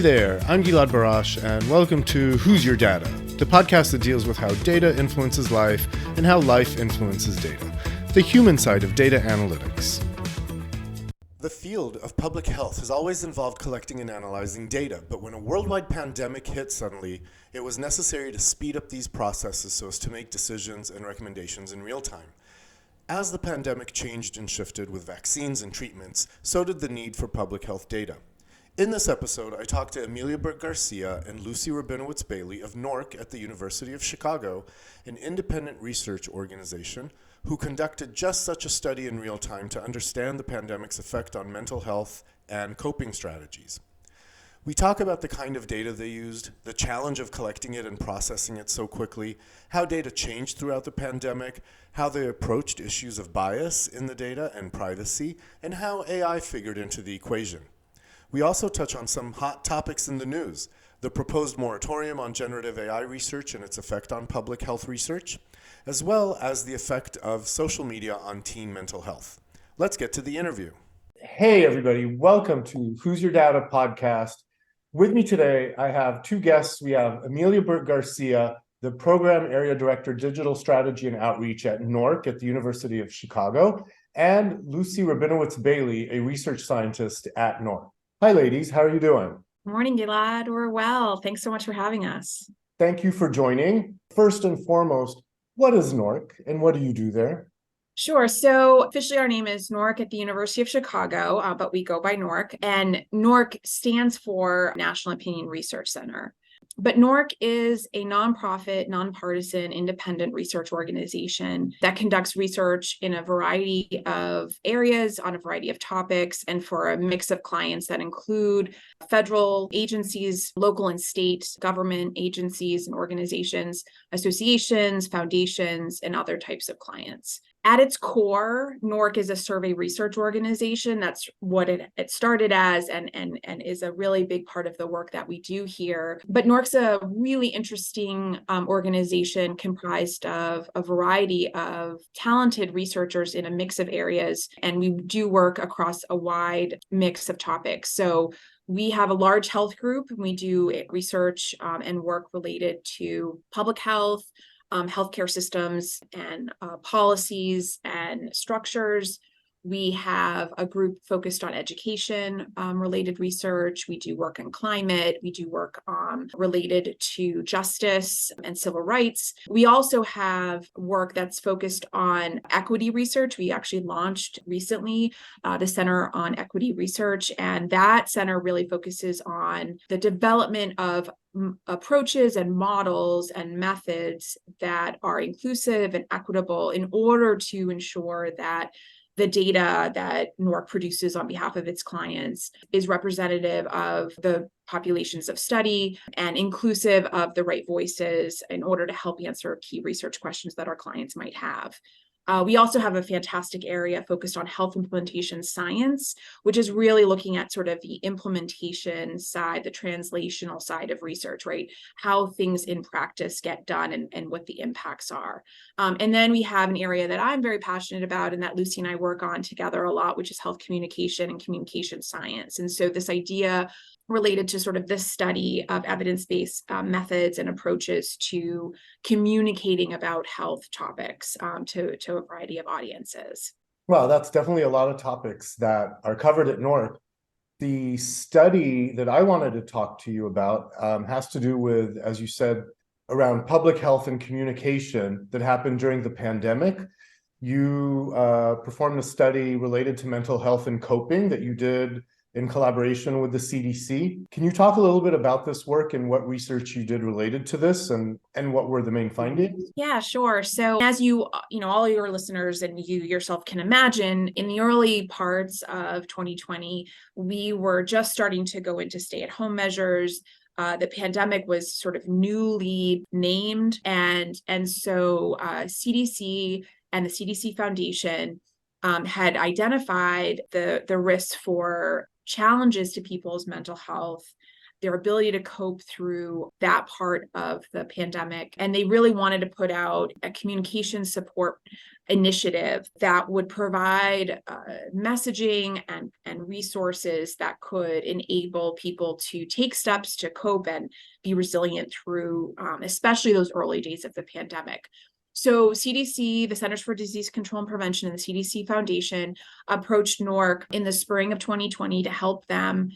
Hey there, I'm Gilad Barash, and welcome to Who's Your Data, the podcast that deals with how data influences life and how life influences data, the human side of data analytics. The field of public health has always involved collecting and analyzing data, but when a worldwide pandemic hit suddenly, it was necessary to speed up these processes so as to make decisions and recommendations in real time. As the pandemic changed and shifted with vaccines and treatments, so did the need for public health data. In this episode, I talked to Amelia Burke-Garcia and Lucy Rabinowitz Bailey of NORC at the University of Chicago, an independent research organization who conducted just such a study in real time to understand the pandemic's effect on mental health and coping strategies. We talk about the kind of data they used, the challenge of collecting it and processing it so quickly, how data changed throughout the pandemic, how they approached issues of bias in the data and privacy, and how AI figured into the equation. We also touch on some hot topics in the news, the proposed moratorium on generative AI research and its effect on public health research, as well as the effect of social media on teen mental health. Let's get to the interview. Hey, everybody. Welcome to Who's Your Data podcast. With me today, I have two guests. We have Amelia Burke-Garcia, the Program Area Director, Digital Strategy and Outreach at NORC at the University of Chicago, and Lucy Rabinowitz Bailey, a research scientist at NORC. Hi, ladies. How are you doing? Morning, Gilad. We're well. Thanks so much for having us. Thank you for joining. First and foremost, what is NORC and what do you do there? Sure. So officially our name is NORC at the University of Chicago, but we go by NORC. And NORC stands for National Opinion Research Center. But NORC is a nonprofit, nonpartisan, independent research organization that conducts research in a variety of areas on a variety of topics and for a mix of clients that include federal agencies, local and state government agencies and organizations, associations, foundations, and other types of clients. At its core, NORC is a survey research organization. That's what it started as and is a really big part of the work that we do here. But NORC's a really interesting organization comprised of a variety of talented researchers in a mix of areas, and we do work across a wide mix of topics. So we have a large health group, and we do research and work related to public health, healthcare systems and policies and structures. We have a group focused on education related research. We do work on climate. We do work related to justice and civil rights. We also have work that's focused on equity research. We actually launched recently the Center on Equity Research, and that center really focuses on the development of approaches and models and methods that are inclusive and equitable in order to ensure that the data that NORC produces on behalf of its clients is representative of the populations of study and inclusive of the right voices in order to help answer key research questions that our clients might have. We also have a fantastic area focused on health implementation science, which is really looking at sort of the implementation side, the translational side of research, right? How things in practice get done and what the impacts are. And then we have an area that I'm very passionate about and that Lucy and I work on together a lot, which is health communication and communication science. And so this idea related to sort of this study of evidence-based methods and approaches to communicating about health topics to a variety of audiences. Well, that's definitely a lot of topics that are covered at NORC. The study that I wanted to talk to you about has to do with, as you said, around public health and communication that happened during the pandemic. You performed a study related to mental health and coping that you did in collaboration with the CDC. Can you talk a little bit about this work and what research you did related to this and what were the main findings? Yeah, sure. So as all your listeners and you yourself can imagine, in the early parts of 2020, we were just starting to go into stay-at-home measures. The pandemic was sort of newly named. And so CDC and the CDC Foundation had identified the risks for challenges to people's mental health their ability to cope through that part of the pandemic. And they really wanted to put out a communication support initiative that would provide messaging and resources that could enable people to take steps to cope and be resilient through especially those early days of the pandemic. So CDC, the Centers for Disease Control and Prevention, and the CDC Foundation approached NORC in the spring of 2020 to help them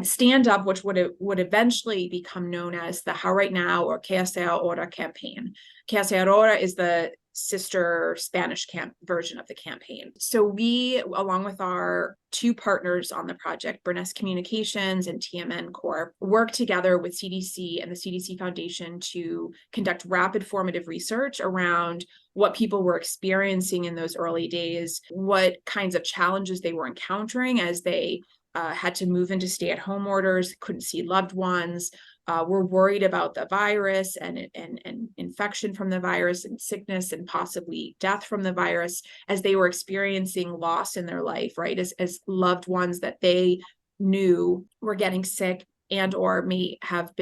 stand up, which would eventually become known as the How Right Now or Que Hace Ahora campaign. Que Hace Ahora is the sister Spanish version of the campaign. So we, along with our two partners on the project, Burness Communications and TMN Corp, worked together with CDC and the CDC Foundation to conduct rapid formative research around what people were experiencing in those early days, what kinds of challenges they were encountering as they had to move into stay-at-home orders, couldn't see loved ones, were worried about the virus and infection from the virus and sickness and possibly death from the virus as they were experiencing loss in their life, right? As loved ones that they knew were getting sick and or may have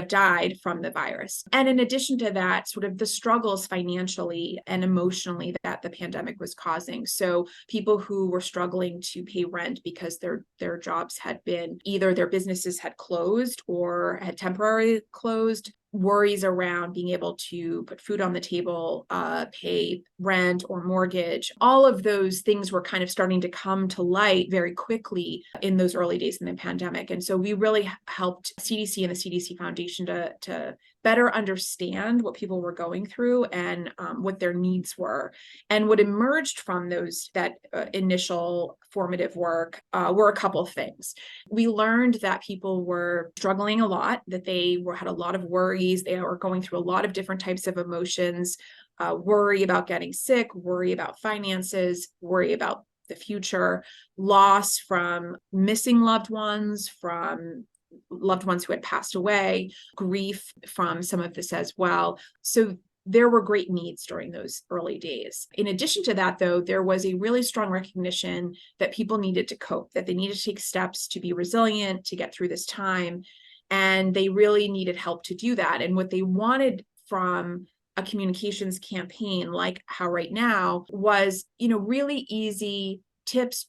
died from the virus. And in addition to that, sort of the struggles financially and emotionally that the pandemic was causing. So people who were struggling to pay rent because their jobs had been, either their businesses had closed or had temporarily closed, worries around being able to put food on the table, pay rent or mortgage. All of those things were kind of starting to come to light very quickly in those early days in the pandemic. And so we really helped CDC and the CDC Foundation to better understand what people were going through and what their needs were. And what emerged from that initial formative work were a couple of things. We learned that people were struggling a lot, that they had a lot of worries. They were going through a lot of different types of emotions, worry about getting sick, worry about finances, worry about the future, loss from missing loved ones, from loved ones who had passed away, grief from some of this as well. So there were great needs during those early days. In addition to that, though, there was a really strong recognition that people needed to cope, that they needed to take steps to be resilient, to get through this time. And they really needed help to do that. And what they wanted from a communications campaign like How Right Now was, really easy tips,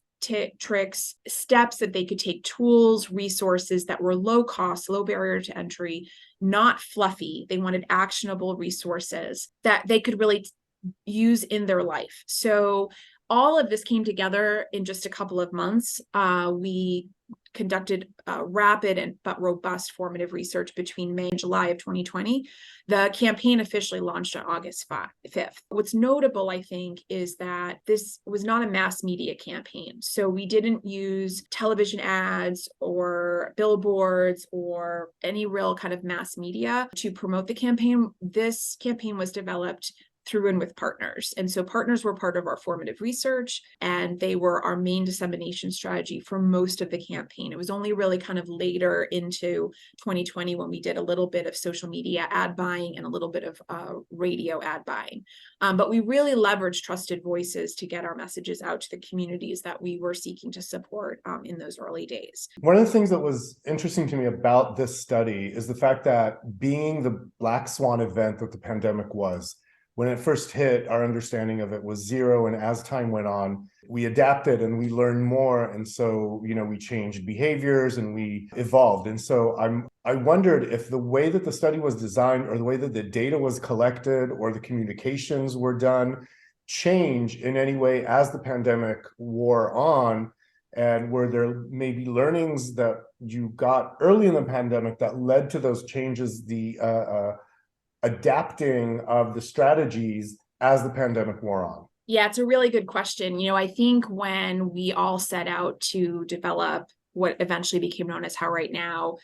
tricks, steps that they could take, tools, resources that were low cost, low barrier to entry, not fluffy. They wanted actionable resources that they could really use in their life. So all of this came together in just a couple of months. We conducted rapid but robust formative research between May and July of 2020. The campaign officially launched on August 5th. What's notable, I think, is that this was not a mass media campaign. So we didn't use television ads or billboards or any real kind of mass media to promote the campaign. This campaign was developed through and with partners. And so partners were part of our formative research, and they were our main dissemination strategy for most of the campaign. It was only really kind of later into 2020 when we did a little bit of social media ad buying and a little bit of radio ad buying. But we really leveraged trusted voices to get our messages out to the communities that we were seeking to support in those early days. One of the things that was interesting to me about this study is the fact that, being the black swan event that the pandemic was, when it first hit, our understanding of it was zero. And as time went on, we adapted and we learned more. And so, we changed behaviors and we evolved. And so I wondered if the way that the study was designed, or the way that the data was collected, or the communications were done, changed in any way as the pandemic wore on. And were there maybe learnings that you got early in the pandemic that led to those changes, the adapting of the strategies as the pandemic wore on? Yeah, it's a really good question. I think when we all set out to develop what eventually became known as How Right Now,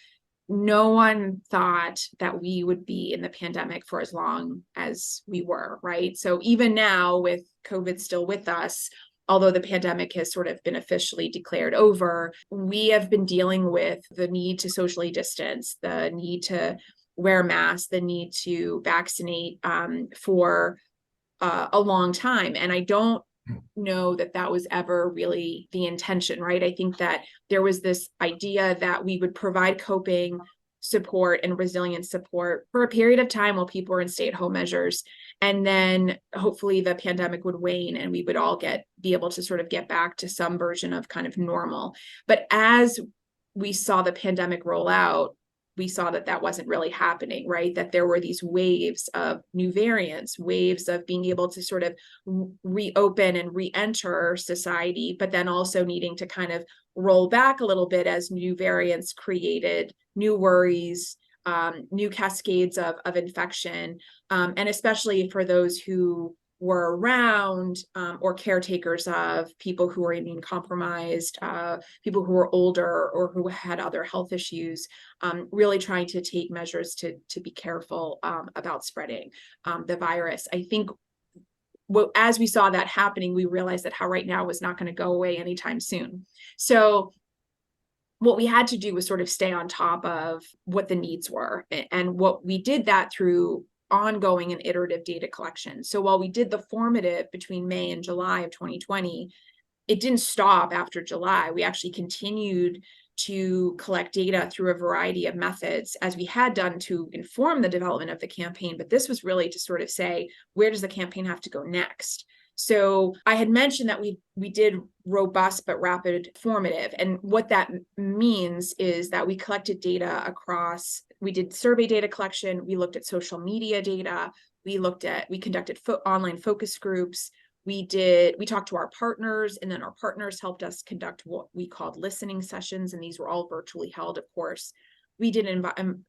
no one thought that we would be in the pandemic for as long as we were, right? So even now, with COVID still with us, although the pandemic has sort of been officially declared over, we have been dealing with the need to socially distance, the need to wear masks, the need to vaccinate for a long time. And I don't know that that was ever really the intention, right? I think that there was this idea that we would provide coping support and resilience support for a period of time while people were in stay-at-home measures. And then hopefully the pandemic would wane and we would all be able to sort of get back to some version of kind of normal. But as we saw the pandemic roll out, we saw that that wasn't really happening, right? That there were these waves of new variants, waves of being able to sort of reopen and re-enter society, but then also needing to kind of roll back a little bit as new variants created new worries, new cascades of infection, and especially for those who were around or caretakers of people who were immune compromised, people who were older or who had other health issues, really trying to take measures to be careful about spreading the virus. I think as we saw that happening, we realized that how right now was not going to go away anytime soon. So what we had to do was sort of stay on top of what the needs were. And what we did that through ongoing and iterative data collection. So while we did the formative between May and July of 2020, it didn't stop after July. We actually continued to collect data through a variety of methods as we had done to inform the development of the campaign. But this was really to sort of say, where does the campaign have to go next? So I had mentioned that we did robust but rapid formative. And what that means is that we collected data across, we did survey data collection, we looked at social media data, we conducted online focus groups, we talked to our partners, and then our partners helped us conduct what we called listening sessions. And these were all virtually held, of course. We did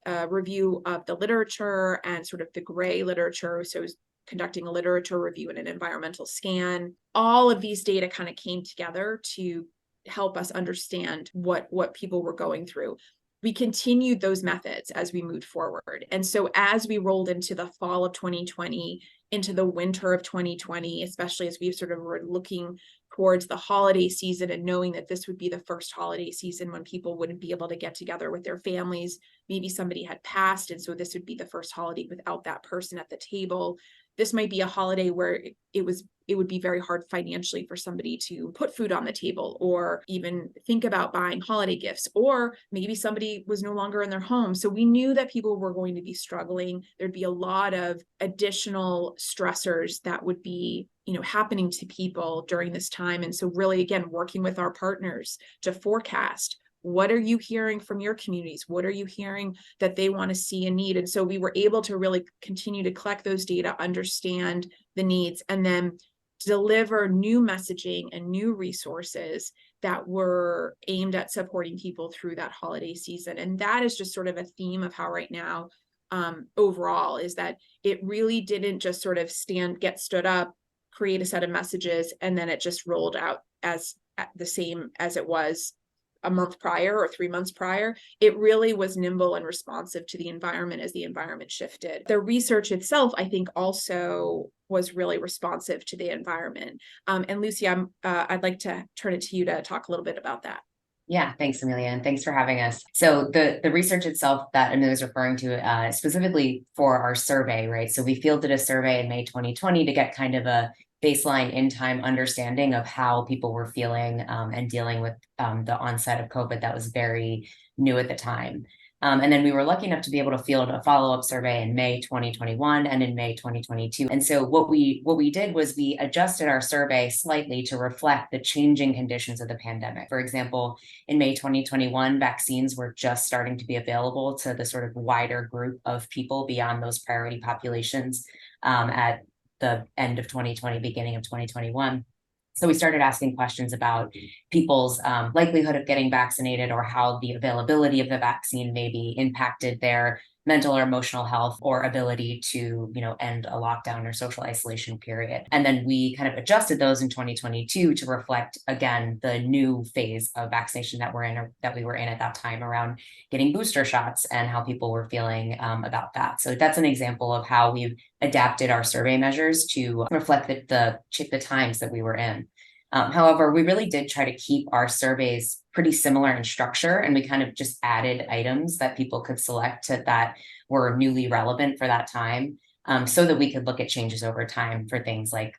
a review of the literature and sort of the gray literature. So conducting a literature review and an environmental scan. All of these data kind of came together to help us understand what people were going through. We continued those methods as we moved forward. And so as we rolled into the fall of 2020, into the winter of 2020, especially as we sort of were looking towards the holiday season and knowing that this would be the first holiday season when people wouldn't be able to get together with their families, maybe somebody had passed, and so this would be the first holiday without that person at the table. This might be a holiday where it would be very hard financially for somebody to put food on the table or even think about buying holiday gifts, or maybe somebody was no longer in their home. So we knew that people were going to be struggling. There'd be a lot of additional stressors that would be, happening to people during this time. And so really, again, working with our partners to forecast, what are you hearing from your communities? What are you hearing that they want to see and need? And so we were able to really continue to collect those data, understand the needs, and then deliver new messaging and new resources that were aimed at supporting people through that holiday season. And that is just sort of a theme of how right now, overall, is that it really didn't just sort of get stood up, create a set of messages, and then it just rolled out as the same as it was a month prior or 3 months prior. It really was nimble and responsive to the environment as the environment shifted. The research itself, I think, also was really responsive to the environment. And Lucy, I'd like to turn it to you to talk a little bit about that. Yeah, thanks, Amelia, and thanks for having us. So the research itself that Amelia is referring to specifically for our survey, right? So we fielded a survey in May 2020 to get kind of a baseline in-time understanding of how people were feeling and dealing with the onset of COVID that was very new at the time. And then we were lucky enough to be able to field a follow-up survey in May 2021 and in May 2022. And so what we did was we adjusted our survey slightly to reflect the changing conditions of the pandemic. For example, in May 2021, vaccines were just starting to be available to the sort of wider group of people beyond those priority populations at the end of 2020, beginning of 2021. So we started asking questions about people's likelihood of getting vaccinated or how the availability of the vaccine maybe impacted their mental or emotional health or ability to, end a lockdown or social isolation period. And then we kind of adjusted those in 2022 to reflect, again, the new phase of vaccination that we were in at that time around getting booster shots and how people were feeling about that. So that's an example of how we've adapted our survey measures to reflect the times that we were in. However, we really did try to keep our surveys pretty similar in structure, and we kind of just added items that people could select that were newly relevant for that time, so that we could look at changes over time for things like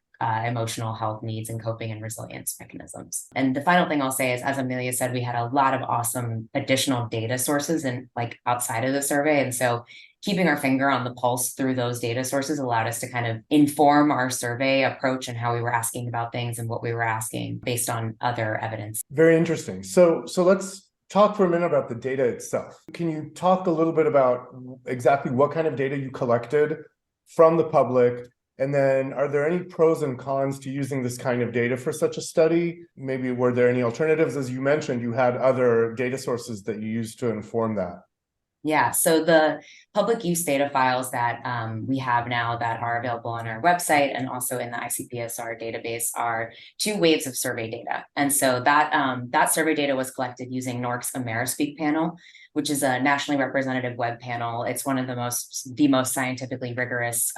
emotional health needs and coping and resilience mechanisms. And the final thing I'll say is, as Amelia said, we had a lot of awesome additional data sources and like outside of the survey. And so keeping our finger on the pulse through those data sources allowed us to kind of inform our survey approach and how we were asking about things and what we were asking based on other evidence. Very interesting. So let's talk for a minute about the data itself. Can you talk a little bit about exactly what kind of data you collected from the public? And then are there any pros and cons to using this kind of data for such a study? Maybe were there any alternatives? As you mentioned, you had other data sources that you used to inform that. Yeah, so the public use data files that we have now that are available on our website and also in the ICPSR database are 2 waves of survey data. And so that survey data was collected using NORC's AmeriSpeak panel, which is a nationally representative web panel. It's one of the most scientifically rigorous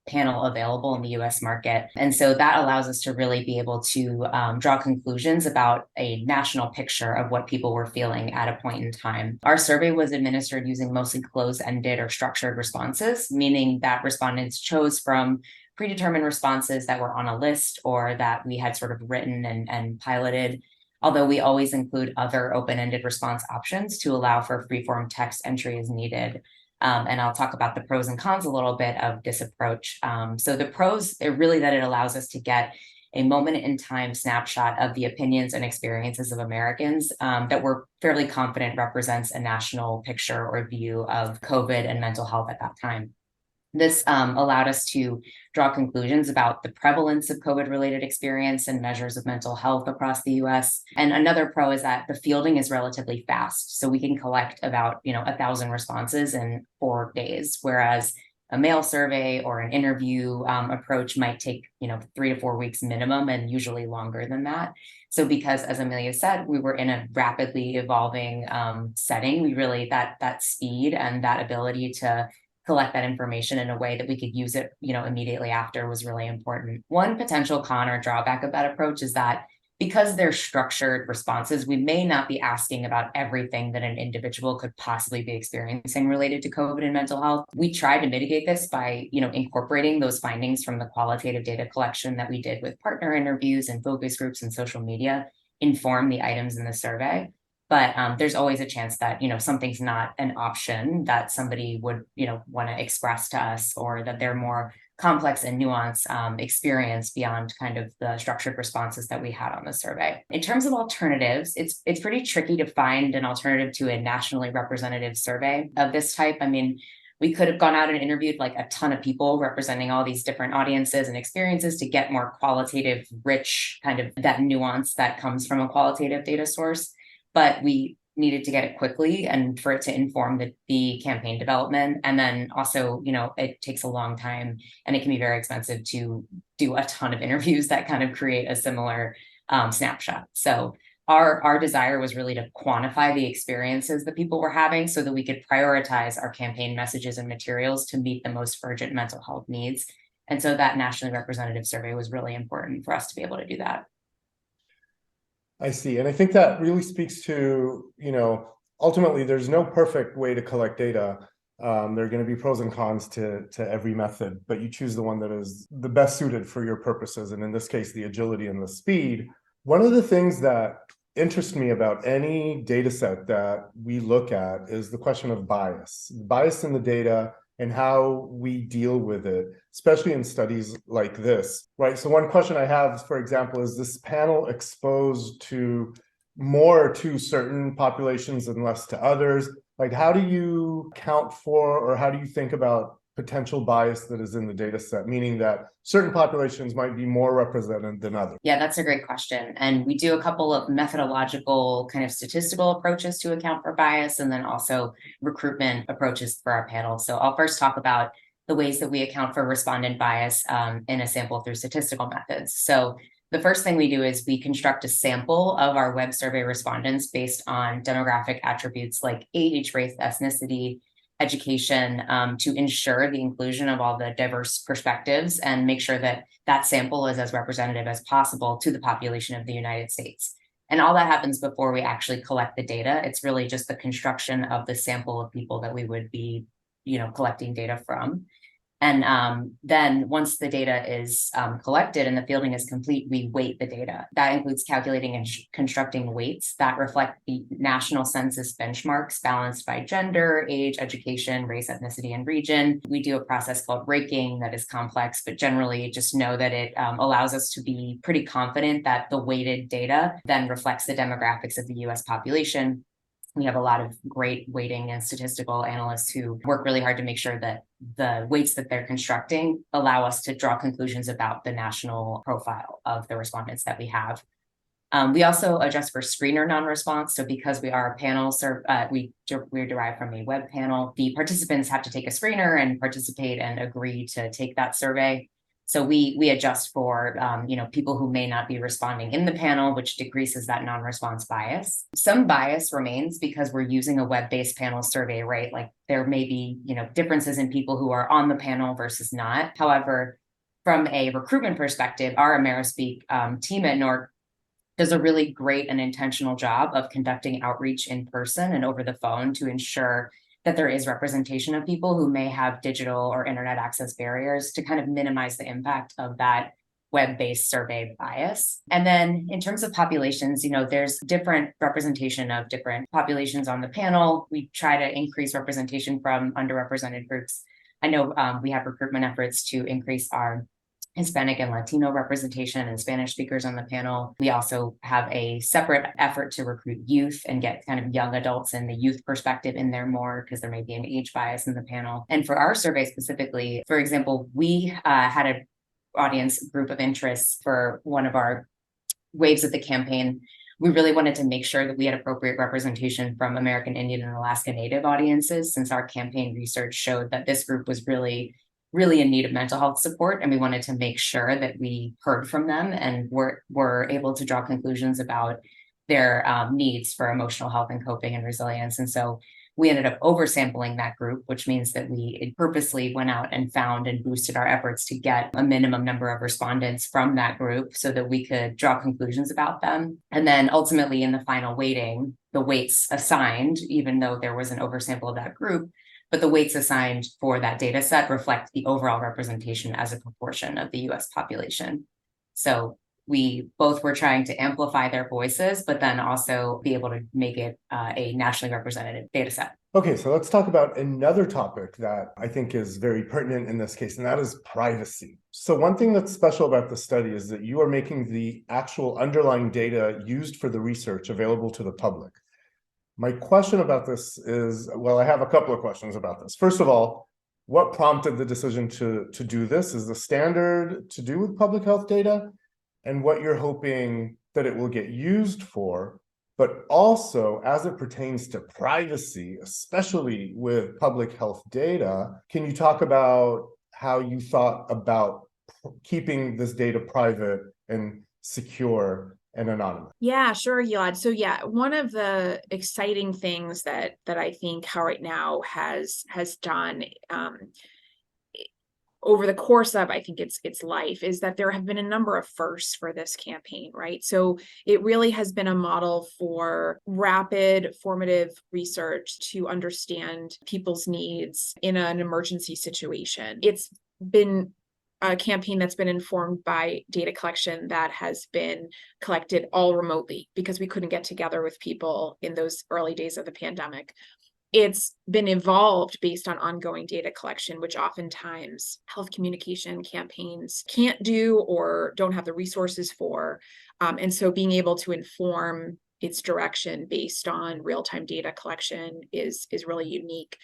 panel available in the US market. And so that allows us to really be able to draw conclusions about a national picture of what people were feeling at a point in time. Our survey was administered using mostly closed-ended or structured responses, meaning that respondents chose from predetermined responses that were on a list or that we had sort of written and piloted, although we always include other open-ended response options to allow for free-form text entry as needed. And I'll talk about the pros and cons a little bit of this approach. So the pros are really that it allows us to get a moment in time snapshot of the opinions and experiences of Americans that we're fairly confident represents a national picture or view of COVID and mental health at that time. This allowed us to draw conclusions about the prevalence of COVID-related experience and measures of mental health across the US. And another pro is that the fielding is relatively fast. So we can collect about 1,000 responses in 4 days, whereas a mail survey or an interview approach might take 3 to 4 weeks minimum and usually longer than that. So because, as Amelia said, we were in a rapidly evolving setting, we really, that speed and that ability to collect that information in a way that we could use it, immediately after was really important. One potential con or drawback of that approach is that because they're structured responses, we may not be asking about everything that an individual could possibly be experiencing related to COVID and mental health. We tried to mitigate this by, incorporating those findings from the qualitative data collection that we did with partner interviews and focus groups and social media inform the items in the survey. But there's always a chance that, something's not an option that somebody would, want to express to us, or that they're more complex and nuanced experience beyond kind of the structured responses that we had on the survey. In terms of alternatives, it's pretty tricky to find an alternative to a nationally representative survey of this type. I mean, we could have gone out and interviewed like a ton of people representing all these different audiences and experiences to get more qualitative, rich kind of that nuance that comes from a qualitative data source. But we needed to get it quickly and for it to inform the campaign development. And then also, it takes a long time and it can be very expensive to do a ton of interviews that kind of create a similar snapshot. So our desire was really to quantify the experiences that people were having so that we could prioritize our campaign messages and materials to meet the most urgent mental health needs. And so that nationally representative survey was really important for us to be able to do that. I see. And I think that really speaks to, ultimately there's no perfect way to collect data. There are going to be pros and cons to every method, but you choose the one that is the best suited for your purposes. And in this case, the agility and the speed. One of the things that interests me about any data set that we look at is the question of bias in the data and how we deal with it, especially in studies like this, right? So one question I have, for example, is this panel exposed to more to certain populations and less to others? Like, how do you account for, or how do you think about potential bias that is in the data set, meaning that certain populations might be more represented than others? Yeah, that's a great question. And we do a couple of methodological kind of statistical approaches to account for bias, and then also recruitment approaches for our panel. So I'll first talk about the ways that we account for respondent bias in a sample through statistical methods. So the first thing we do is we construct a sample of our web survey respondents based on demographic attributes like age, race, ethnicity, education, to ensure the inclusion of all the diverse perspectives and make sure that that sample is as representative as possible to the population of the United States. And all that happens before we actually collect the data. It's really just the construction of the sample of people that we would be, collecting data from. And then once the data is collected and the fielding is complete, we weight the data. That includes calculating and constructing weights that reflect the national census benchmarks balanced by gender, age, education, race, ethnicity, and region. We do a process called raking that is complex, but generally just know that it allows us to be pretty confident that the weighted data then reflects the demographics of the US population. We have a lot of great weighting and statistical analysts who work really hard to make sure that the weights that they're constructing allow us to draw conclusions about the national profile of the respondents that we have. We also adjust for screener non-response. So because we are a panel, we're derived from a web panel, the participants have to take a screener and participate and agree to take that survey. So we adjust for people who may not be responding in the panel, which decreases that non-response bias. Some bias remains because we're using a web-based panel survey, right? Like there may be differences in people who are on the panel versus not. However, from a recruitment perspective, our AmeriSpeak team at NORC does a really great and intentional job of conducting outreach in person and over the phone to ensure that there is representation of people who may have digital or internet access barriers to kind of minimize the impact of that web-based survey bias. And then in terms of populations, there's different representation of different populations on the panel. We try to increase representation from underrepresented groups. I know we have recruitment efforts to increase our Hispanic and Latino representation and Spanish speakers on the panel. We also have a separate effort to recruit youth and get kind of young adults and the youth perspective in there more because there may be an age bias in the panel. And for our survey specifically, for example, we had an audience group of interest for one of our waves of the campaign. We really wanted to make sure that we had appropriate representation from American Indian and Alaska Native audiences, since our campaign research showed that this group was really in need of mental health support. And we wanted to make sure that we heard from them and were able to draw conclusions about their needs for emotional health and coping and resilience. And so we ended up oversampling that group, which means that we purposely went out and found and boosted our efforts to get a minimum number of respondents from that group so that we could draw conclusions about them. And then ultimately in the final weighting, the weights assigned, even though there was an oversample of that group, but the weights assigned for that data set reflect the overall representation as a proportion of the US population. So we both were trying to amplify their voices, but then also be able to make it a nationally representative data set. Okay, so let's talk about another topic that I think is very pertinent in this case, and that is privacy. So one thing that's special about the study is that you are making the actual underlying data used for the research available to the public. My question about this is, well, I have a couple of questions about this. First of all, what prompted the decision to do this? Is the standard to do with public health data, and what you're hoping that it will get used for, but also as it pertains to privacy, especially with public health data, can you talk about how you thought about keeping this data private and secure and anonymous? Yeah, sure, Yod. So yeah, one of the exciting things that I think How Right Now has done over the course of, I think its life, is that there have been a number of firsts for this campaign, right? So it really has been a model for rapid, formative research to understand people's needs in an emergency situation. It's been a campaign that's been informed by data collection that has been collected all remotely because we couldn't get together with people in those early days of the pandemic. It's been evolved based on ongoing data collection, which oftentimes health communication campaigns can't do or don't have the resources for. And so being able to inform its direction based on real-time data collection is really unique.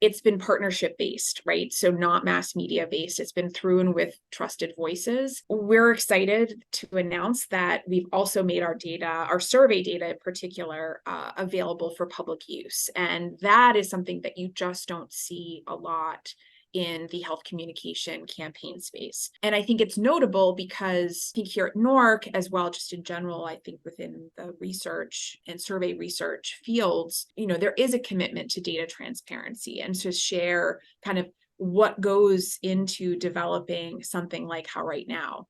It's been partnership based, right? So not mass media based. It's been through and with trusted voices. We're excited to announce that we've also made our data, our survey data in particular, available for public use. And that is something that you just don't see a lot in the health communication campaign space. And I think it's notable because I think here at NORC, as well, just in general, I think within the research and survey research fields, there is a commitment to data transparency and to share kind of what goes into developing something like How Right Now.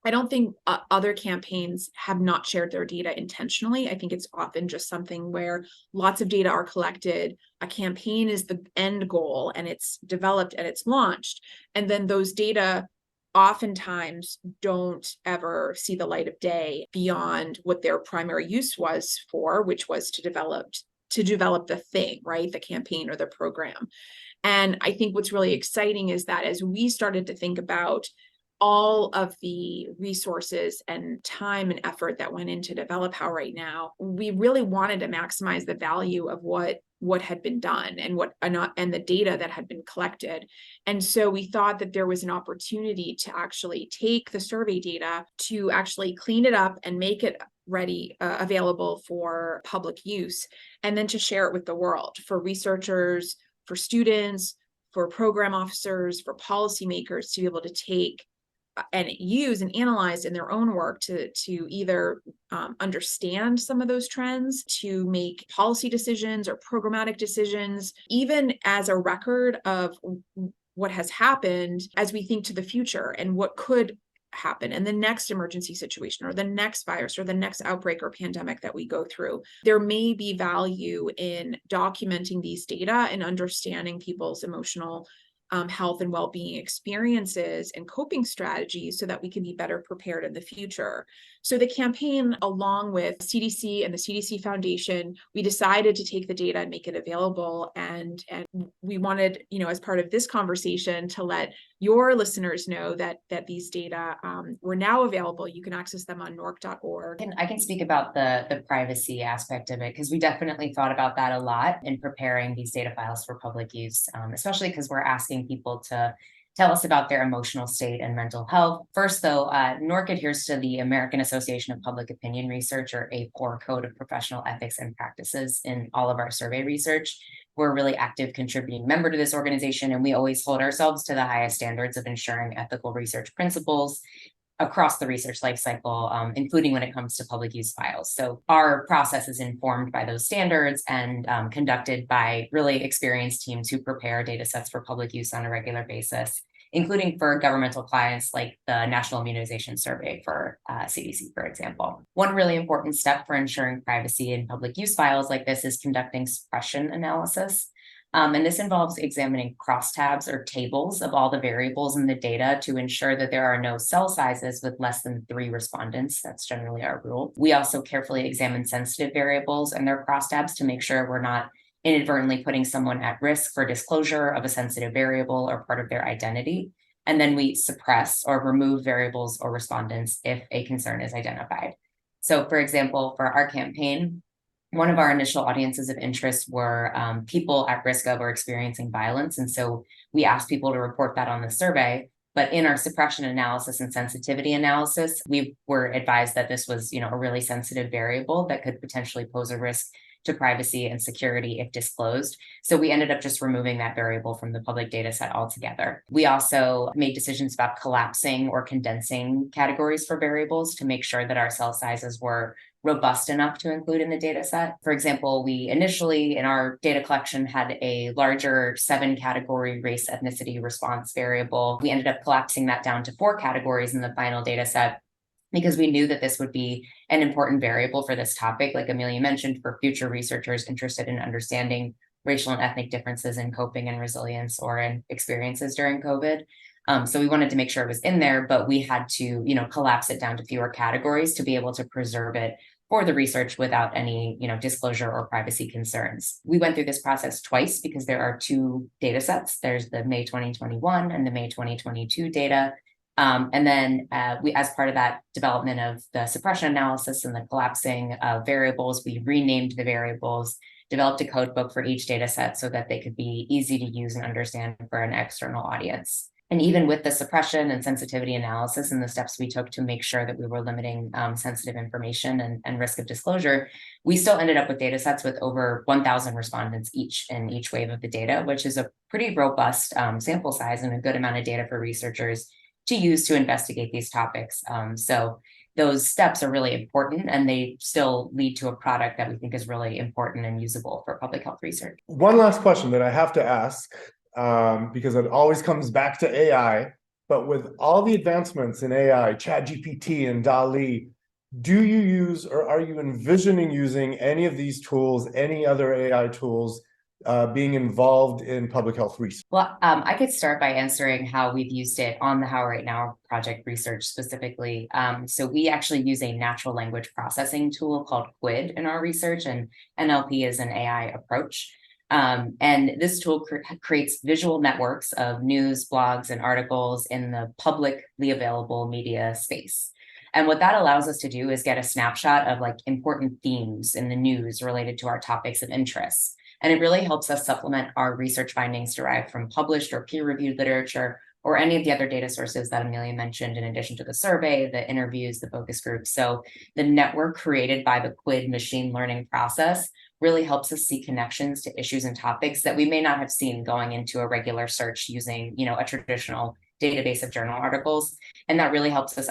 I don't think other campaigns have not shared their data intentionally. I think it's often just something where lots of data are collected. A campaign is the end goal and it's developed and it's launched. And then those data oftentimes don't ever see the light of day beyond what their primary use was for, which was to develop the thing, right? The campaign or the program. And I think what's really exciting is that as we started to think about all of the resources and time and effort that went into develop How Right Now, we really wanted to maximize the value of what had been done and the data that had been collected. And so we thought that there was an opportunity to actually take the survey data to actually clean it up and make it ready, available for public use, and then to share it with the world, for researchers, for students, for program officers, for policymakers to be able to take and use and analyze in their own work to either understand some of those trends, to make policy decisions or programmatic decisions, even as a record of what has happened as we think to the future and what could happen in the next emergency situation or the next virus or the next outbreak or pandemic that we go through. There may be value in documenting these data and understanding people's emotional health and well-being experiences and coping strategies so that we can be better prepared in the future. So the campaign, along with CDC and the CDC Foundation, we decided to take the data and make it available. And we wanted, as part of this conversation, to let your listeners know that these data were now available. You can access them on NORC.org. I can speak about the privacy aspect of it, because we definitely thought about that a lot in preparing these data files for public use, especially because we're asking people to tell us about their emotional state and mental health. First, though, NORC adheres to the American Association of Public Opinion Research, or APOR, Code of Professional Ethics and Practices in all of our survey research. We're a really active contributing member to this organization, and we always hold ourselves to the highest standards of ensuring ethical research principles across the research lifecycle, including when it comes to public use files. So our process is informed by those standards and conducted by really experienced teams who prepare data sets for public use on a regular basis, including for governmental clients like the National Immunization Survey for CDC, for example. One really important step for ensuring privacy in public use files like this is conducting suppression analysis. And this involves examining crosstabs or tables of all the variables in the data to ensure that there are no cell sizes with less than 3 respondents. That's generally our rule. We also carefully examine sensitive variables and their crosstabs to make sure we're not inadvertently putting someone at risk for disclosure of a sensitive variable or part of their identity. And then we suppress or remove variables or respondents if a concern is identified. So, for example, for our campaign, one of our initial audiences of interest were people at risk of or experiencing violence. And so we asked people to report that on the survey. But in our suppression analysis and sensitivity analysis, we were advised that this was, a really sensitive variable that could potentially pose a risk to privacy and security if disclosed. So we ended up just removing that variable from the public data set altogether. We also made decisions about collapsing or condensing categories for variables to make sure that our cell sizes were robust enough to include in the data set. For example, we initially in our data collection had a larger 7-category race ethnicity response variable. We ended up collapsing that down to 4 categories in the final data set because we knew that this would be an important variable for this topic, like Amelia mentioned, for future researchers interested in understanding racial and ethnic differences in coping and resilience or in experiences during COVID. So we wanted to make sure it was in there, but we had to, collapse it down to fewer categories to be able to preserve it for the research without any, disclosure or privacy concerns. We went through this process twice because there are 2 data sets. There's the May 2021 and the May 2022 data. And then we, as part of that development of the suppression analysis and the collapsing of variables, we renamed the variables, developed a code book for each data set so that they could be easy to use and understand for an external audience. And even with the suppression and sensitivity analysis and the steps we took to make sure that we were limiting sensitive information and risk of disclosure, we still ended up with data sets with over 1,000 respondents each in each wave of the data, which is a pretty robust sample size and a good amount of data for researchers to use to investigate these topics. So those steps are really important, and they still lead to a product that we think is really important and usable for public health research. One last question that I have to ask, because it always comes back to AI. But with all the advancements in AI, ChatGPT and DALL-E, do you use or are you envisioning using any of these tools, any other AI tools, being involved in public health research? Well, I could start by answering how we've used it on the How Right Now project research specifically. So we actually use a natural language processing tool called QUID in our research, and NLP is an AI approach. And this tool creates visual networks of news, blogs, and articles in the publicly available media space. And what that allows us to do is get a snapshot of like important themes in the news related to our topics of interest. And it really helps us supplement our research findings derived from published or peer-reviewed literature or any of the other data sources that Amelia mentioned, in addition to the survey, the interviews, the focus groups. So the network created by the QUID machine learning process really helps us see connections to issues and topics that we may not have seen going into a regular search using, a traditional database of journal articles. And that really helps us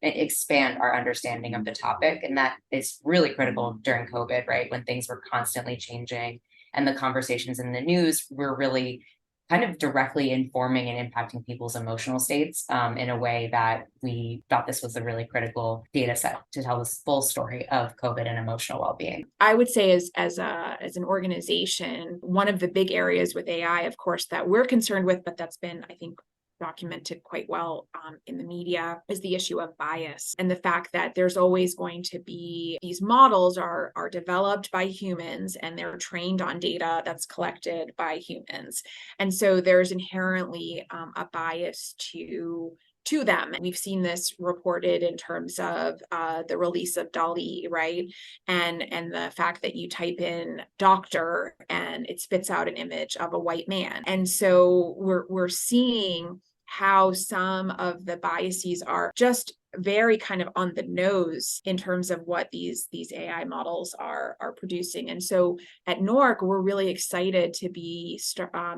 expand our understanding of the topic. And that is really critical during COVID, right? When things were constantly changing and the conversations in the news were really kind of directly informing and impacting people's emotional states in a way that we thought this was a really critical data set to tell the full story of COVID and emotional well-being. I would say as an organization, one of the big areas with AI, of course, that we're concerned with, but that's been, I think, documented quite well in the media, is the issue of bias and the fact that there's always going to be, these models are developed by humans and they're trained on data that's collected by humans. And so there's inherently a bias to them. We've seen this reported in terms of the release of DALL-E, right? And the fact that you type in doctor and it spits out an image of a white man. And so we're seeing how some of the biases are just very kind of on the nose in terms of what these AI models are producing. And so at NORC, we're really excited to be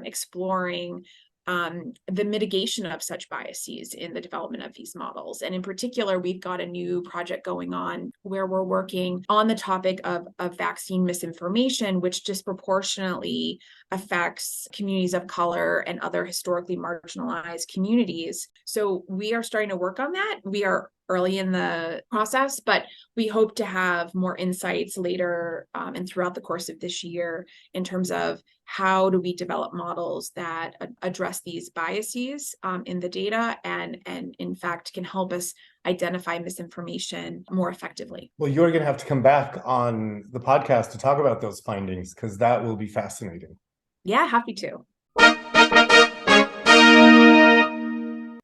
exploring the mitigation of such biases in the development of these models. And in particular, we've got a new project going on where we're working on the topic of vaccine misinformation, which disproportionately affects communities of color and other historically marginalized communities. So we are starting to work on that. We are early in the process, but we hope to have more insights later and throughout the course of this year in terms of how do we develop models that address these biases in the data and in fact can help us identify misinformation more effectively. Well, you're going to have to come back on the podcast to talk about those findings because that will be fascinating. Yeah, happy to.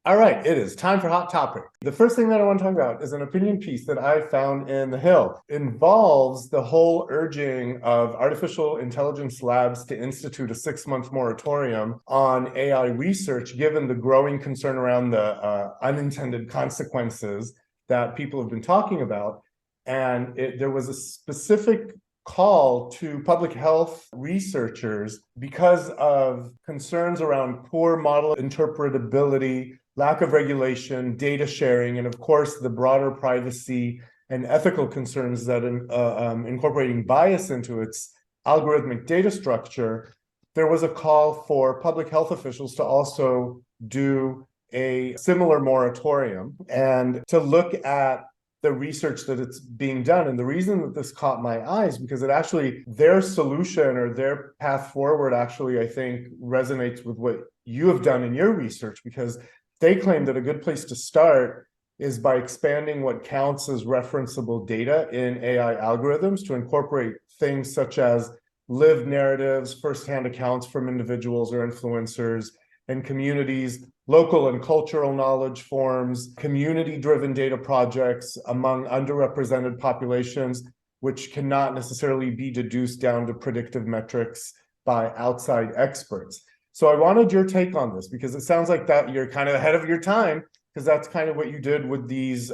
All right, it is time for Hot Topic. The first thing that I want to talk about is an opinion piece that I found in The Hill. It involves the whole urging of artificial intelligence labs to institute a 6-month moratorium on AI research, given the growing concern around the unintended consequences that people have been talking about. And there was a specific call to public health researchers because of concerns around poor model interpretability, lack of regulation, data sharing, and of course, the broader privacy and ethical concerns that incorporating bias into its algorithmic data structure. There was a call for public health officials to also do a similar moratorium and to look at the research that it's being done. And the reason that this caught my eyes, because it actually, their solution or their path forward actually, I think, resonates with what you have done in your research, because they claim that a good place to start is by expanding what counts as referenceable data in AI algorithms to incorporate things such as lived narratives, firsthand accounts from individuals or influencers and communities, local and cultural knowledge forms, community-driven data projects among underrepresented populations, which cannot necessarily be deduced down to predictive metrics by outside experts. So I wanted your take on this, because it sounds like that you're kind of ahead of your time, because that's kind of what you did with these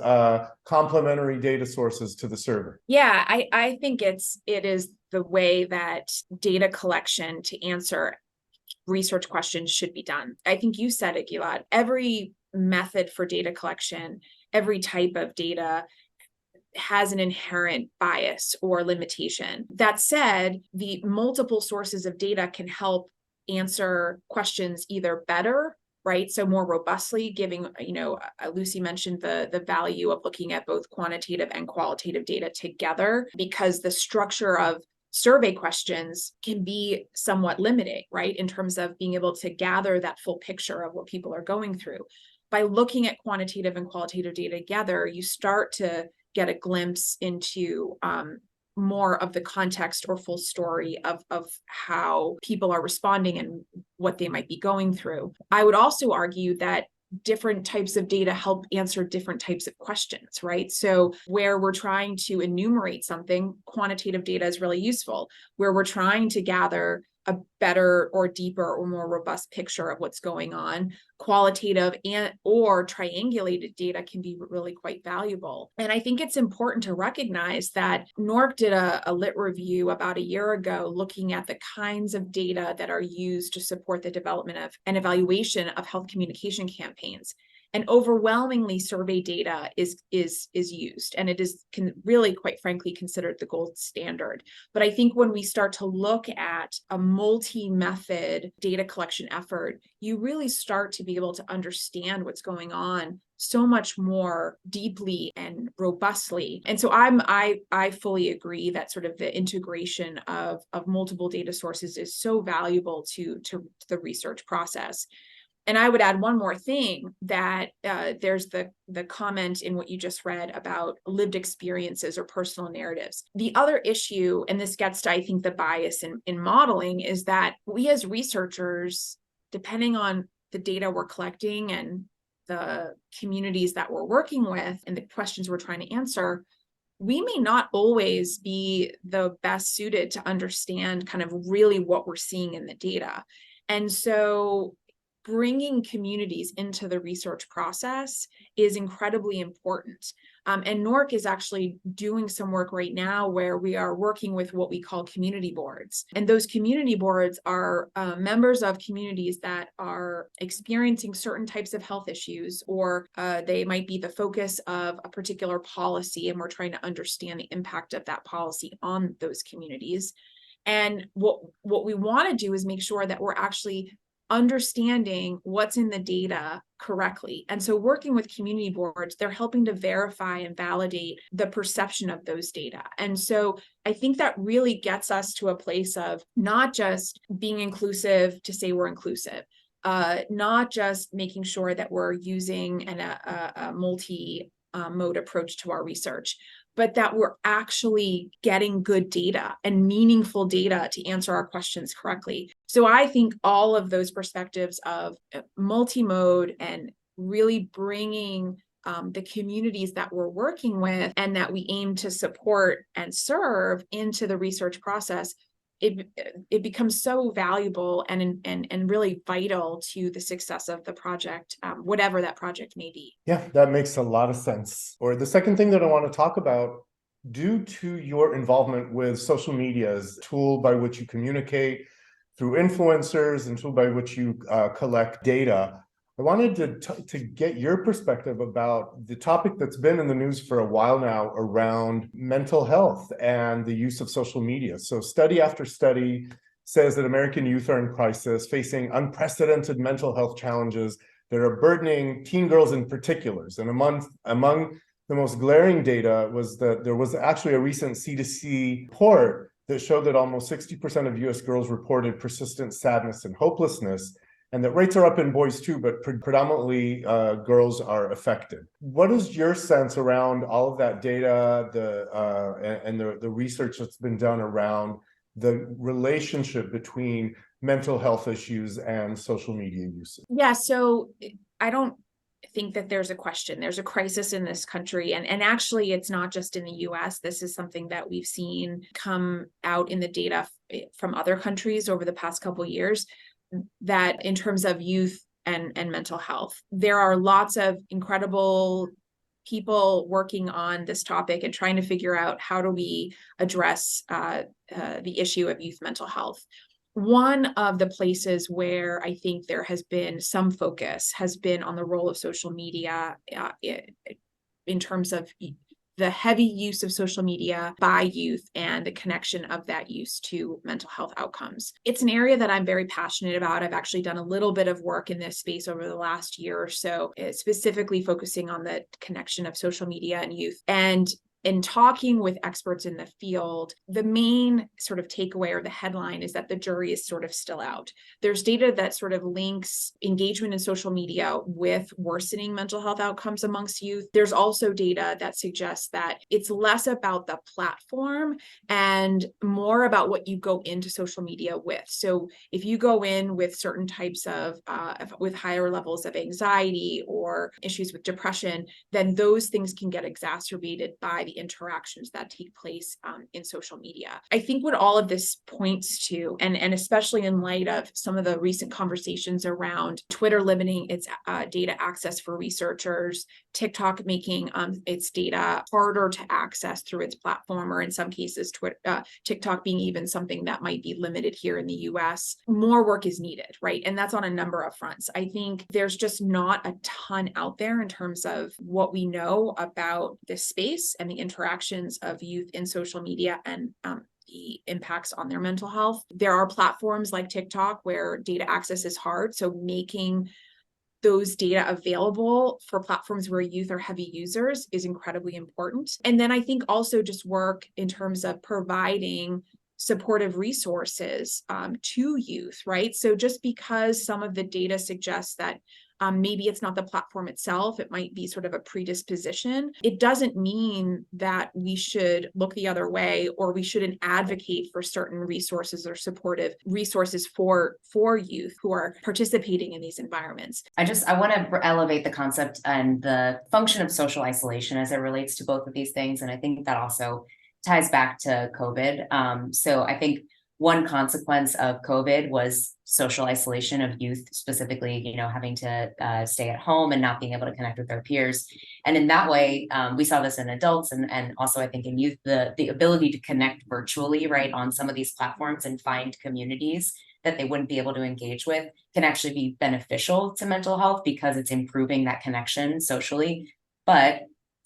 complementary data sources to the server. Yeah, I think it is the way that data collection to answer research questions should be done. I think you said it, Gilad. Every method for data collection, every type of data has an inherent bias or limitation. That said, the multiple sources of data can help answer questions either better right? So more robustly giving, Lucy mentioned the value of looking at both quantitative and qualitative data together, because the structure of survey questions can be somewhat limiting, right? In terms of being able to gather that full picture of what people are going through. By looking at quantitative and qualitative data together, you start to get a glimpse into more of the context or full story of how people are responding and what they might be going through. I would also argue that different types of data help answer different types of questions, right? So where we're trying to enumerate something, quantitative data is really useful. Where we're trying to gather a better or deeper or more robust picture of what's going on, qualitative and or triangulated data can be really quite valuable. And I think it's important to recognize that NORC did a lit review about a year ago looking at the kinds of data that are used to support the development of and evaluation of health communication campaigns. And overwhelmingly, survey data is used, and it is really, quite frankly, considered the gold standard. But I think when we start to look at a multi-method data collection effort, you really start to be able to understand what's going on so much more deeply and robustly. And so I fully agree that sort of the integration of multiple data sources is so valuable to the research process. And I would add one more thing, that there's the comment in what you just read about lived experiences or personal narratives. The other issue, and this gets to, I think, the bias in modeling, is that we as researchers, depending on the data we're collecting and the communities that we're working with and the questions we're trying to answer, we may not always be the best suited to understand kind of really what we're seeing in the data. And so bringing communities into the research process is incredibly important. And NORC is actually doing some work right now where we are working with what we call community boards. And those community boards are members of communities that are experiencing certain types of health issues, or they might be the focus of a particular policy, and we're trying to understand the impact of that policy on those communities. And what we want to do is make sure that we're actually understanding what's in the data correctly. And so working with community boards, they're helping to verify and validate the perception of those data. And so I think that really gets us to a place of not just being inclusive to say we're inclusive, not just making sure that we're using a multi-mode approach to our research, but that we're actually getting good data and meaningful data to answer our questions correctly. So I think all of those perspectives of multi-mode and really bringing the communities that we're working with and that we aim to support and serve into the research process, it becomes so valuable and really vital to the success of the project, whatever that project may be. Yeah, that makes a lot of sense. Or the second thing that I want to talk about, due to your involvement with social media as a tool by which you communicate through influencers and tool by which you collect data, I wanted to get your perspective about the topic that's been in the news for a while now around mental health and the use of social media. So study after study says that American youth are in crisis, facing unprecedented mental health challenges that are burdening teen girls in particulars. And among the most glaring data was that there was actually a recent C2C report that showed that almost 60% of US girls reported persistent sadness and hopelessness, and that rates are up in boys too, but predominantly girls are affected. What is your sense around all of that data, the research that's been done around the relationship between mental health issues and social media usage? Yeah, so I don't think that there's a question. There's a crisis in this country. And actually, it's not just in the US. This is something that we've seen come out in the data from other countries over the past couple of years, that in terms of youth and mental health, there are lots of incredible people working on this topic and trying to figure out how do we address the issue of youth mental health. One of the places where I think there has been some focus has been on the role of social media in terms of the heavy use of social media by youth and the connection of that use to mental health outcomes. It's an area that I'm very passionate about. I've actually done a little bit of work in this space over the last year or so, specifically focusing on the connection of social media and youth. And in talking with experts in the field, the main sort of takeaway or the headline is that the jury is sort of still out. There's data that sort of links engagement in social media with worsening mental health outcomes amongst youth. There's also data that suggests that it's less about the platform and more about what you go into social media with. So if you go in with certain types of, with higher levels of anxiety or issues with depression, then those things can get exacerbated by the interactions that take place in social media. I think what all of this points to, and especially in light of some of the recent conversations around Twitter limiting its data access for researchers, TikTok making its data harder to access through its platform, or in some cases, TikTok being even something that might be limited here in the US, more work is needed, right? And that's on a number of fronts. I think there's just not a ton out there in terms of what we know about this space and the interactions of youth in social media and the impacts on their mental health. There are platforms like TikTok where data access is hard. So making those data available for platforms where youth are heavy users is incredibly important. And then I think also just work in terms of providing supportive resources to youth, right? So just because some of the data suggests that maybe it's not the platform itself, it might be sort of a predisposition, it doesn't mean that we should look the other way or we shouldn't advocate for certain resources or supportive resources for youth who are participating in these environments. I want to elevate the concept and the function of social isolation as it relates to both of these things. And I think that also ties back to COVID. So I think one consequence of COVID was social isolation of youth, specifically, having to stay at home and not being able to connect with their peers. And in that way, we saw this in adults and also I think in youth, the ability to connect virtually, right, on some of these platforms and find communities that they wouldn't be able to engage with can actually be beneficial to mental health because it's improving that connection socially. But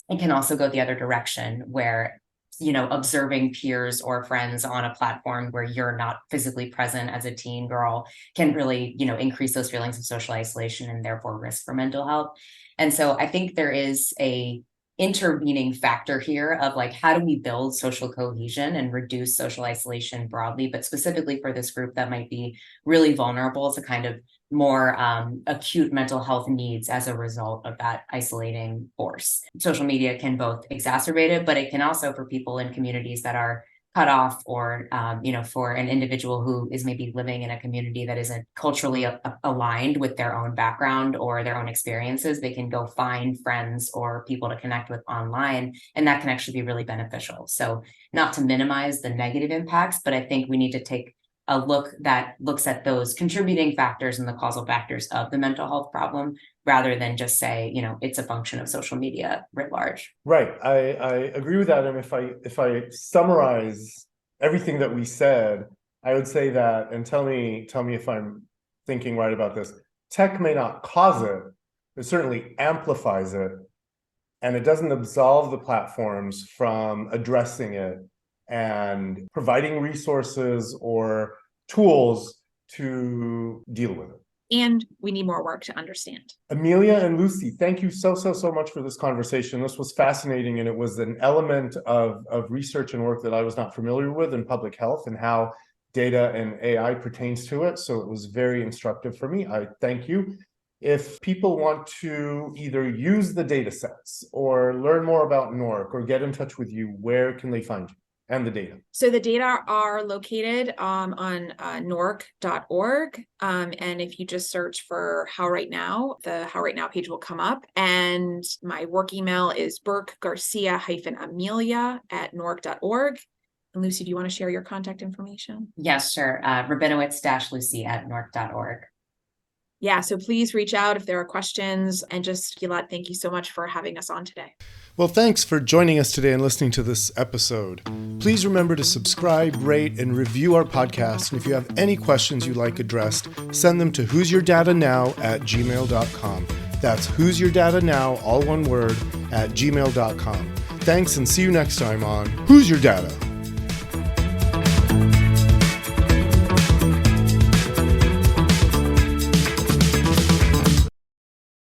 it can also go the other direction where observing peers or friends on a platform where you're not physically present as a teen girl can really, increase those feelings of social isolation and therefore risk for mental health. And so I think there is a intervening factor here of like, how do we build social cohesion and reduce social isolation broadly, but specifically for this group that might be really vulnerable to kind of more acute mental health needs as a result of that isolating force. Social media can both exacerbate it, but it can also, for people in communities that are cut off or, for an individual who is maybe living in a community that isn't culturally aligned with their own background or their own experiences, they can go find friends or people to connect with online, and that can actually be really beneficial. So not to minimize the negative impacts, but I think we need to take a look that looks at those contributing factors and the causal factors of the mental health problem, rather than just say, it's a function of social media writ large. Right. I agree with that. And if I summarize everything that we said, I would say that, and tell me if I'm thinking right about this, tech may not cause it, it certainly amplifies it, and it doesn't absolve the platforms from addressing it and providing resources or tools to deal with it. And we need more work to understand. Amelia and Lucy, thank you so much for this conversation. This was fascinating, and it was an element of research and work that I was not familiar with in public health and how data and AI pertains to it. So it was very instructive for me. I thank you. If people want to either use the data sets or learn more about NORC or get in touch with you, where can they find you and the data? So the data are located on NORC.org. And if you just search for How Right Now, the How Right Now page will come up. And my work email is Burke-Garcia-Amelia@NORC.org. And Lucy, do you want to share your contact information? Yes, sure. Rabinowitz-Lucy@NORC.org. Yeah, so please reach out if there are questions. And just, Gilad, thank you so much for having us on today. Well, thanks for joining us today and listening to this episode. Please remember to subscribe, rate, and review our podcast. And if you have any questions you'd like addressed, send them to who'syourdatanow@gmail.com. That's who'syourdatanow, all one word, @gmail.com. Thanks, and see you next time on Who's Your Data?